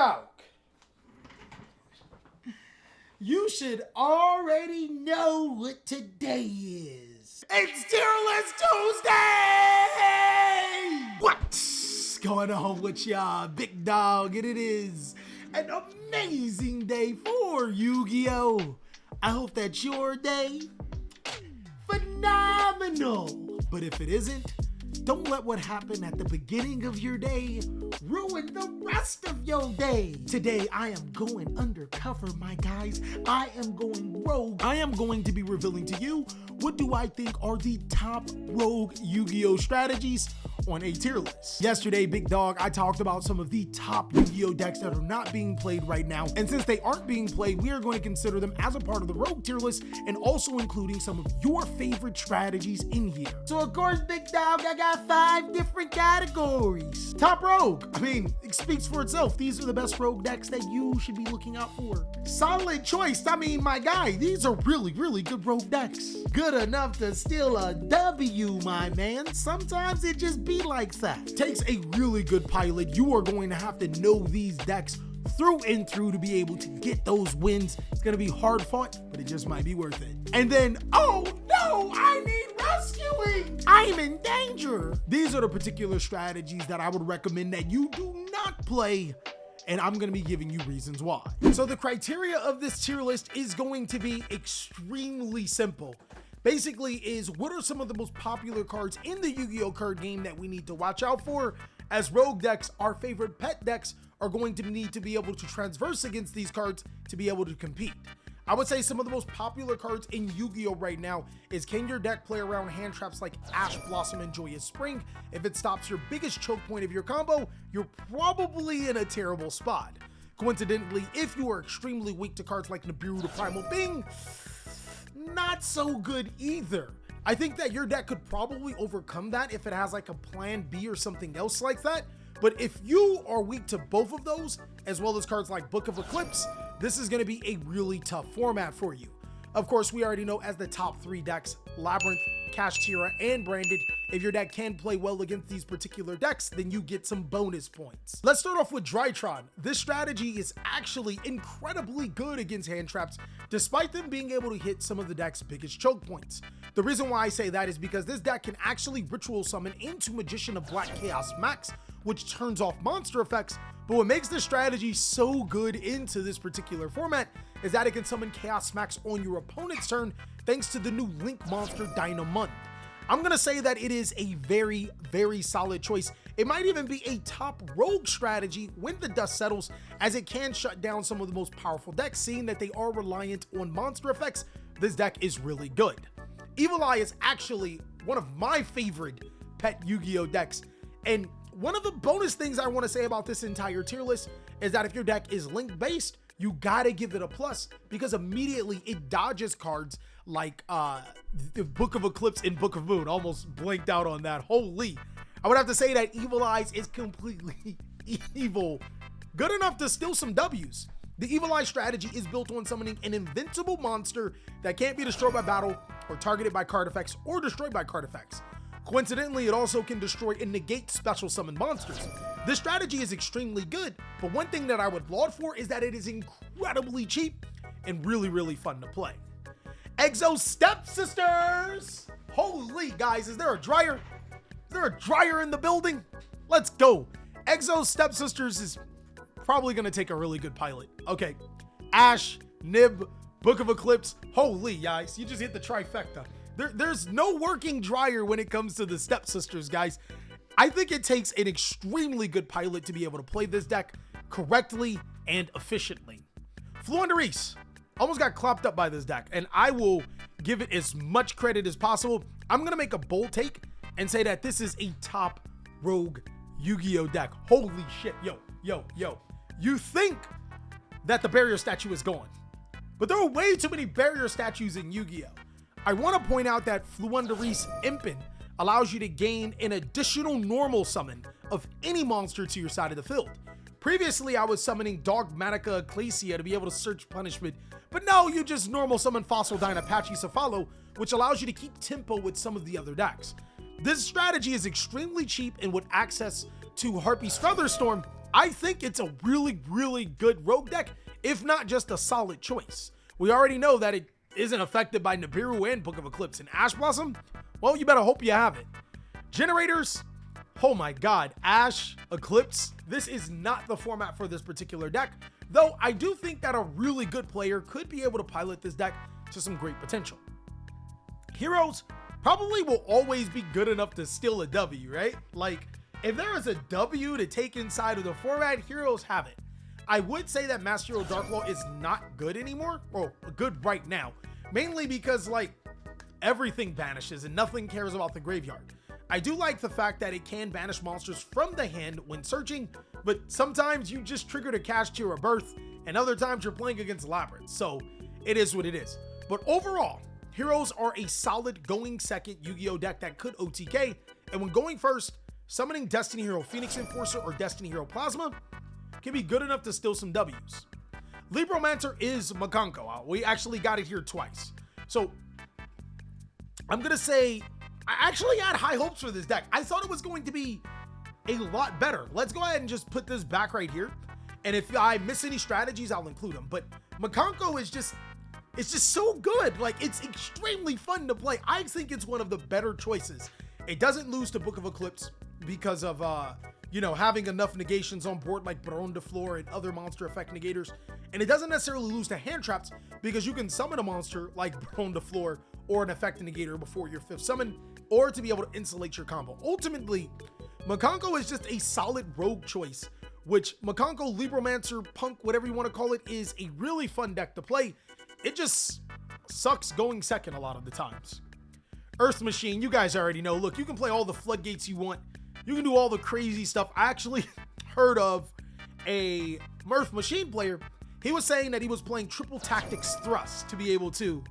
dog. You should already know what today is. It's Tier List Tuesday! What's going on with y'all, big dog? And it is an amazing day for Yu-Gi-Oh! I hope that your day, phenomenal. But if it isn't, don't let what happened at the beginning of your day ruin the rest of your day. Today, I am going undercover, my guys. I am going rogue. I am going to be revealing to you what do I think are the top rogue Yu-Gi-Oh strategies on a tier list. Yesterday, big dog, I talked about some of the top Yu-Gi-Oh decks that are not being played right now. And since they aren't being played, we are going to consider them as a part of the rogue tier list and also including some of your favorite strategies in here. So of course, big dog, I got 5 different categories. Top rogue. I mean, it speaks for itself. These are the best rogue decks that you should be looking out for. Solid choice. I mean, my guy, these are really, really good rogue decks. Good enough to steal a W, my man. Sometimes it just be like that. Takes a really good pilot. You are going to have to know these decks through and through to be able to get those wins. It's going to be hard fought, but it just might be worth it. And then, oh no, I need rescuing. I'm in danger. These are the particular strategies that I would recommend that you do not play, and I'm going to be giving you reasons why. So the criteria of this tier list is going to be extremely simple. Basically is, what are some of the most popular cards in the Yu-Gi-Oh card game that we need to watch out for? As rogue decks, our favorite pet decks are going to need to be able to transverse against these cards to be able to compete. I would say some of the most popular cards in Yu-Gi-Oh right now is, can your deck play around hand traps like Ash Blossom and Joyous Spring? If it stops your biggest choke point of your combo, you're probably in a terrible spot. Coincidentally, if you are extremely weak to cards like Nibiru the Primal Being, not so good either. I think that your deck could probably overcome that if it has like a plan B or something else like that. But if you are weak to both of those, as well as cards like Book of Eclipse, this is going to be a really tough format for you. Of course, we already know as the top 3 decks, Labyrinth, Kashtira, and Branded. If your deck can play well against these particular decks, then you get some bonus points. Let's start off with Drytron. This strategy is actually incredibly good against hand traps, despite them being able to hit some of the deck's biggest choke points. The reason why I say that is because this deck can actually ritual summon into Magician of Black Chaos Max, which turns off monster effects. But what makes this strategy so good into this particular format is that it can summon Chaos Max on your opponent's turn thanks to the new Link monster Dynamund. I'm gonna say that it is a very, very solid choice. It might even be a top rogue strategy when the dust settles, as it can shut down some of the most powerful decks. Seeing that they are reliant on monster effects, this deck is really good. Evil Eye is actually one of my favorite pet Yu-Gi-Oh decks, and one of the bonus things I want to say about this entire tier list is that if your deck is link based, you gotta give it a plus, because immediately it dodges cards like the Book of Eclipse and Book of Moon. Almost blinked out on that. Holy. I would have to say that Evil Eyes is completely evil. Good enough to steal some W's. The Evil Eye strategy is built on summoning an invincible monster that can't be destroyed by battle or targeted by card effects or destroyed by card effects. Coincidentally, it also can destroy and negate special summon monsters. This strategy is extremely good, but one thing that I would laud for is that it is incredibly cheap and really, really fun to play. Exosisters! Holy guys, is there a dryer? Is there a dryer in the building? Let's go. Exosisters is probably gonna take a really good pilot. Okay, Ash, Nib, Book of Eclipse. Holy guys, you just hit the trifecta. There's no working dryer when it comes to the Stepsisters, guys. I think it takes an extremely good pilot to be able to play this deck correctly and efficiently. Floowandereeze almost got clapped up by this deck, and I will give it as much credit as possible. I'm gonna make a bold take and say that this is a top rogue Yu-Gi-Oh deck. Holy shit, yo. You think that the barrier statue is gone, but there are way too many barrier statues in Yu-Gi-Oh. I want to point out that Floowandereeze Impin allows you to gain an additional normal summon of any monster to your side of the field. Previously, I was summoning Dogmatica Ecclesia to be able to search punishment, but now you just normal summon Fossil Dynapachi Cephalo, which allows you to keep tempo with some of the other decks. This strategy is extremely cheap, and with access to Harpy's Featherstorm, I think it's a really, really good rogue deck, if not just a solid choice. We already know that it isn't affected by Nibiru and Book of Eclipse and Ash Blossom. Well, you better hope you have it. Generators, oh my god, Ash, Eclipse, this is not the format for this particular deck, though I do think that a really good player could be able to pilot this deck to some great potential. Heroes probably will always be good enough to steal a W, right? Like, if there is a W to take inside of the format, Heroes have it. I would say that Master Hero Dark Law is not good anymore, or good right now, mainly because, like, everything vanishes and nothing cares about the graveyard. I do like the fact that it can banish monsters from the hand when searching, but sometimes you just triggered a Cash Tier Birth, and other times you're playing against Labyrinth, so it is what it is. But overall, Heroes are a solid going second Yu-Gi-Oh deck that could OTK, and when going first, summoning Destiny Hero Phoenix Enforcer or Destiny Hero Plasma can be good enough to steal some W's. Libromancer is Makanko. We actually got it here twice. So I'm gonna say, I actually had high hopes for this deck. I thought it was going to be a lot better. Let's go ahead and just put this back right here. And if I miss any strategies, I'll include them. But Makanko is just, it's just so good. Like, it's extremely fun to play. I think it's one of the better choices. It doesn't lose to Book of Eclipse because of, you know, having enough negations on board like Baron de Fleur and other monster effect negators. And it doesn't necessarily lose to hand traps because you can summon a monster like Baron de Fleur or an effect negator before your 5th summon, or to be able to insulate your combo. Ultimately, Makanko is just a solid rogue choice, which Makanko, Libromancer, Punk, whatever you want to call it, is a really fun deck to play. It just sucks going second a lot of the times. Earth Machine, you guys already know. Look, you can play all the floodgates you want. You can do all the crazy stuff. I actually heard of a Earth Machine player. He was saying that he was playing triple tactics thrust to be able to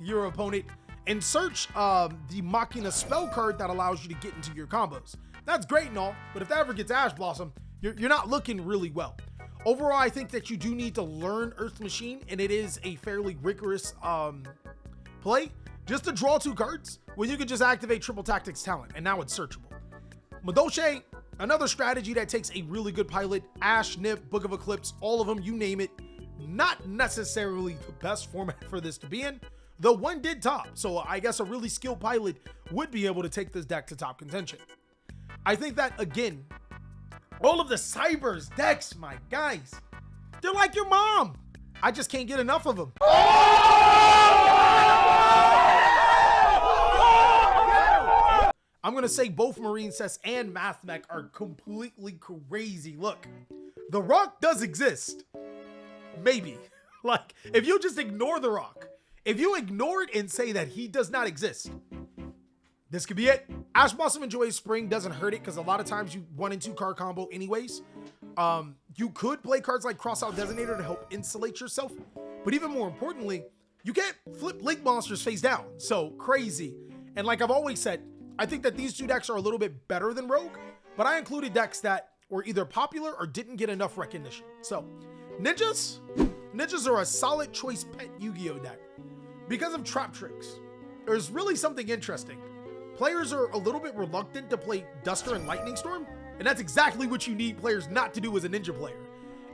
your opponent and search the Machina spell card that allows you to get into your combos. That's great and all, but if that ever gets Ash Blossom, you're not looking really well. Overall, I think that you do need to learn Earth Machine, and it is a fairly rigorous play just to draw 2 cards when you can just activate triple tactics talent, and now it's searchable. Madoche, another strategy that takes a really good pilot. Ash, Nip, Book of Eclipse, all of them, you name it. Not necessarily the best format for this to be in, though one did top, so I guess a really skilled pilot would be able to take this deck to top contention. I think that, again, all of the Cybers decks, my guys, they're like your mom. I just can't get enough of them. I'm gonna say both Marine Cess and Math Mech are completely crazy. Look, the Rock does exist. Maybe. Like, if you just ignore the Rock, if you ignore it and say that he does not exist, this could be it. Ash Blossom and Joyous Spring doesn't hurt it because a lot of times you 1 and 2 card combo anyways. You could play cards like Crossout Designator to help insulate yourself, but even more importantly, you can't flip Link monsters face down. So crazy. And like I've always said, I think that these 2 decks are a little bit better than Rogue, but I included decks that were either popular or didn't get enough recognition. So Ninjas are a solid choice pet Yu-Gi-Oh deck. Because of trap tricks, there's really something interesting. Players are a little bit reluctant to play Duster and Lightning Storm, and that's exactly what you need players not to do as a Ninja player.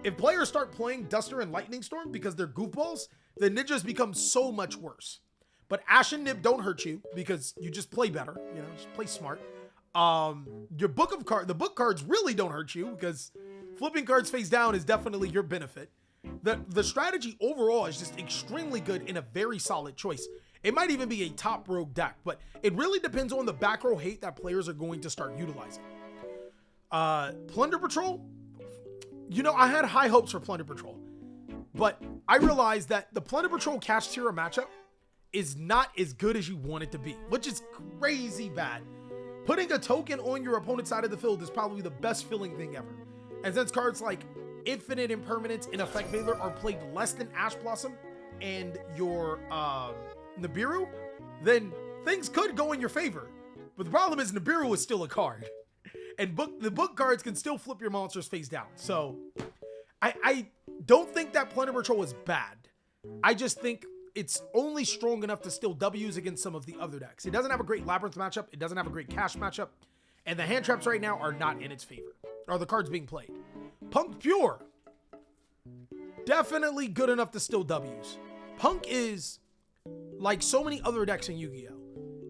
If players start playing Duster and Lightning Storm because they're goofballs, then Ninjas become so much worse. But Ash and Nib don't hurt you because you just play better, you know, just play smart. The book cards really don't hurt you because flipping cards face down is definitely your benefit. The strategy overall is just extremely good and a very solid choice. It might even be a top rogue deck, but it really depends on the back row hate that players are going to start utilizing. Plunder Patrol, you know, I had high hopes for Plunder Patrol, but I realized that the Plunder Patrol Cash Tier matchup is not as good as you want it to be, which is crazy bad. Putting a token on your opponent's side of the field is probably the best feeling thing ever. And since cards like Infinite Impermanence and Effect Veiler are played less than Ash Blossom and your Nibiru, then things could go in your favor. But the problem is Nibiru is still a card. And the book cards can still flip your monsters face down. So I don't think that Plunder Patrol is bad. I just think it's only strong enough to steal W's against some of the other decks. It doesn't have a great Labyrinth matchup. It doesn't have a great Cash matchup. And the hand traps right now are not in its favor. are the cards being played. Punk Pure, definitely good enough to still W's. Punk is like so many other decks in Yu-Gi-Oh!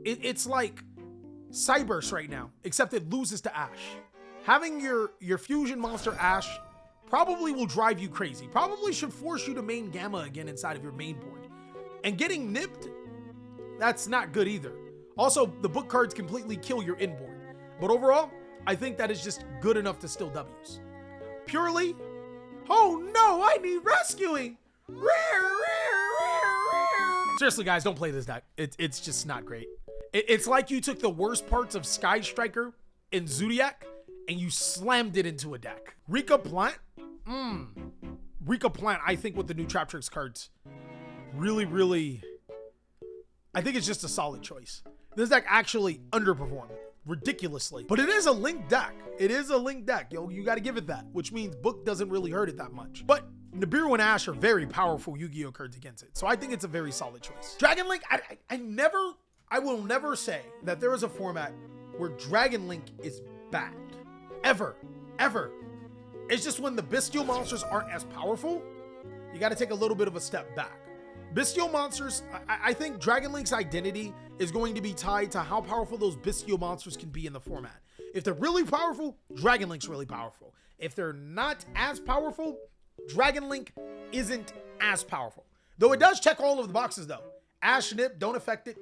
It's like Cyburst right now, except it loses to Ash. Having your fusion monster Ash probably will drive you crazy. Probably should force you to main Gamma again inside of your main board. And getting nipped, that's not good either. Also, the book cards completely kill your inboard. But overall, I think that is just good enough to still W's. Purely, oh no, I need rescuing. Rare. Seriously, guys, don't play this deck. It's just not great. It's like you took the worst parts of Sky Striker and Zodiac and you slammed it into a deck. Rika Plant? Rika Plant, I think with the new Traptrix cards, really, I think it's just a solid choice. This deck actually underperformed ridiculously, but it is a linked deck. It is a linked deck, yo. You got to give it that, which means book doesn't really hurt it that much. But Nibiru and Ash are very powerful Yu-Gi-Oh cards against it, so I think it's a very solid choice. Dragon Link, I will never say that there is a format where Dragon Link is bad. Ever. It's just when the bestial monsters aren't as powerful, you got to take a little bit of a step back. Bestial monsters, I think Dragon Link's identity is going to be tied to how powerful those bestial monsters can be in the format. If they're really powerful, Dragon Link's really powerful. If they're not as powerful, Dragon Link isn't as powerful. Though it does check all of the boxes though. Ash, Nip, don't affect it.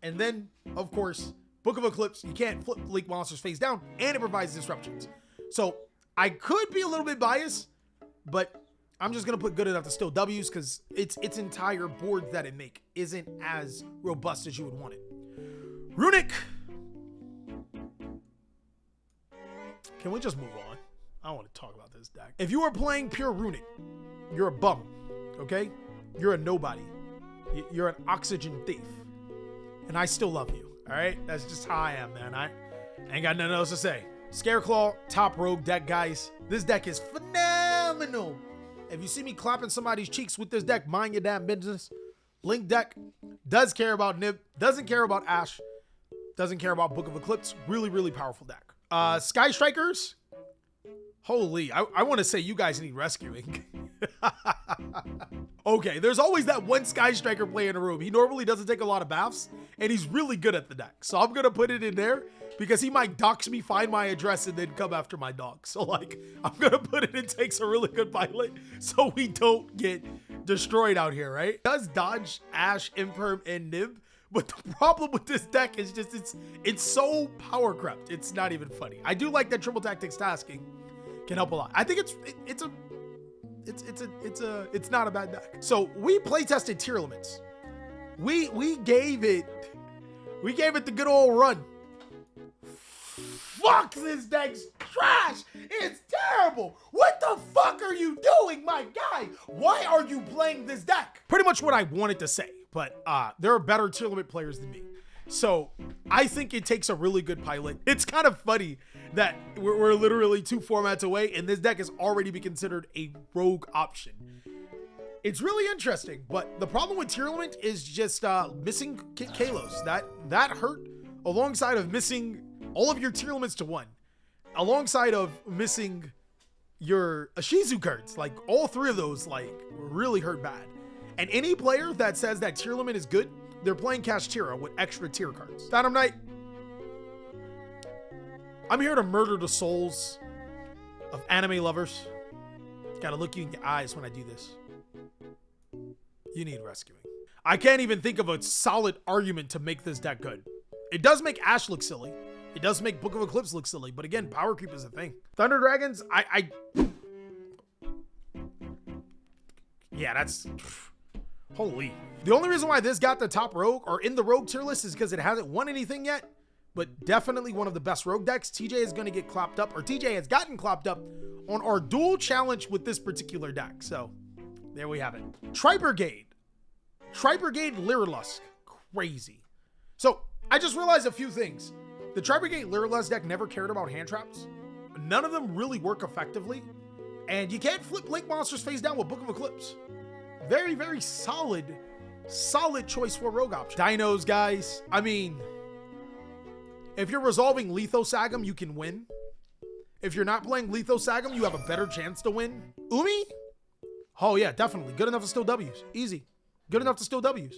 And then, of course, Book of Eclipse, you can't flip Link monsters face down, and it provides disruptions. So I could be a little bit biased, but I'm just gonna put good enough to still W's because its entire board that it make isn't as robust as you would want it. Runic. Can we just move on? I don't want to talk about this deck. If you are playing pure Runic, you're a bum, okay? You're a nobody. You're an oxygen thief. And I still love you, all right? That's just how I am, man. I ain't got nothing else to say. Scareclaw, top rogue deck, guys. This deck is phenomenal. If you see me clapping somebody's cheeks with this deck, mind your damn business. Link deck does care about Nib, doesn't care about Ash, doesn't care about Book of Eclipse. Really powerful deck. Sky Strikers. Holy, I want to say you guys need rescuing. Okay, there's always that one Sky Striker play in a room. He normally doesn't take a lot of baths, and he's really good at the deck. So I'm going to put it in there because he might dox me, find my address, and then come after my dog. So, like, I'm going to put it in takes a really good pilot so we don't get destroyed out here, right? It does dodge Ash, Imperm, and Nib, but the problem with this deck is just it's so power crept. It's not even funny. I do like that triple tactics tasking can help a lot. I think it's not a bad deck. So we play tested Tierlaments. We gave it the good old run. Fuck, this deck's trash. It's terrible. What the fuck are you doing, my guy? Why are you playing this deck? Pretty much what I wanted to say, but there are better Tierlament players than me. So I think it takes a really good pilot. It's kind of funny that we're literally 2 formats away and this deck has already been considered a rogue option. It's really interesting, but the problem with Tierlament is just missing Kalos. That hurt, alongside of missing all of your Tierlaments to 1, alongside of missing your Ashizu cards. Like, all 3 of those like really hurt bad. And any player that says that Tierlament is good, they're playing Kashtira with extra tier cards. Phantom Knight. I'm here to murder the souls of anime lovers. Gotta look you in your eyes when I do this. You need rescuing. I can't even think of a solid argument to make this deck good. It does make Ash look silly. It does make Book of Eclipse look silly. But again, power creep is a thing. Thunder Dragons, yeah, that's... Holy. The only reason why this got the top rogue or in the rogue tier list is because it hasn't won anything yet, but definitely one of the best rogue decks. TJ is going to get clapped up, or TJ has gotten clapped up on our dual challenge with this particular deck. So there we have it. Tri-Brigade Lyrilusk. Crazy. So I just realized a few things. The Tri-Brigade Lyrilusk deck never cared about hand traps. None of them really work effectively. And you can't flip Link monsters face down with Book of Eclipse. Very solid choice for rogue option. Dinos, guys. I mean, if you're resolving Lethosagam, you can win. If you're not playing Lethosagam, you have a better chance to win. Umi? Oh yeah, definitely. Good enough to steal W's. Easy. Good enough to steal W's.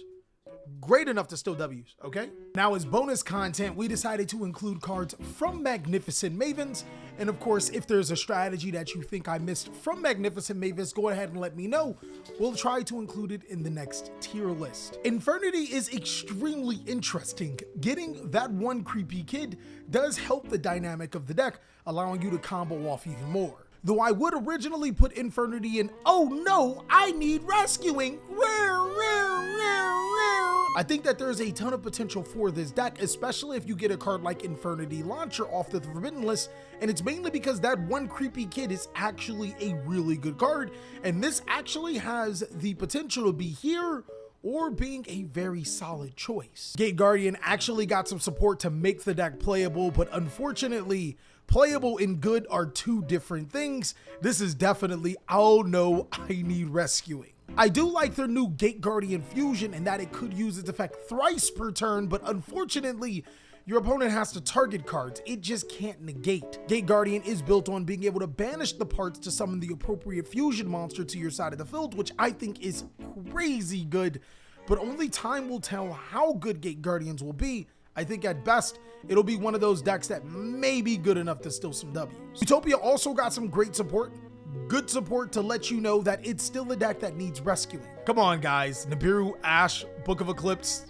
Great enough to steal W's, okay? Now, as bonus content, we decided to include cards from Magnificent Mavens. And of course, if there's a strategy that you think I missed from Magnificent Mavens, go ahead and let me know. We'll try to include it in the next tier list. Infernity is extremely interesting. Getting that one creepy kid does help the dynamic of the deck, allowing you to combo off even more. Though I would originally put Infernity in, oh no, I need rescuing. I think that there's a ton of potential for this deck, especially if you get a card like Infernity Launcher off the Forbidden list, and it's mainly because that one creepy kid is actually a really good card, and this actually has the potential to be here or being a very solid choice. Gate Guardian actually got some support to make the deck playable, but unfortunately, playable and good are two different things. This is definitely, oh no, I need rescuing. I do like their new Gate Guardian fusion and that it could use its effect thrice per turn, but unfortunately, your opponent has to target cards. It just can't negate. Gate Guardian is built on being able to banish the parts to summon the appropriate fusion monster to your side of the field, which I think is crazy good, but only time will tell how good Gate Guardians will be. I think at best, it'll be one of those decks that may be good enough to steal some W's. Utopia also got some great support. Good support to let you know that it's still a deck that needs rescuing. Come on, guys. Nibiru, Ash, Book of Eclipse.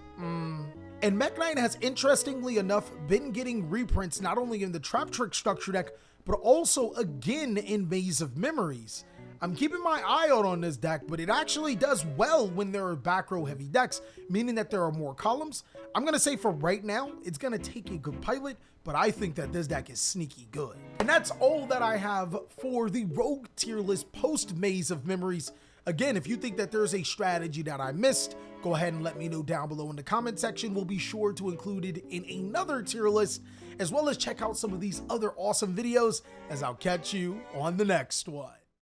And Mech Knight has, interestingly enough, been getting reprints not only in the Trap Trick structure deck, but also again in Maze of Memories. I'm keeping my eye out on this deck, but it actually does well when there are back row heavy decks, meaning that there are more columns. I'm going to say for right now, it's going to take a good pilot, but I think that this deck is sneaky good. And that's all that I have for the Rogue tier list post Maze of Memories. Again, if you think that there's a strategy that I missed, go ahead and let me know down below in the comment section. We'll be sure to include it in another tier list, as well as check out some of these other awesome videos, as I'll catch you on the next one.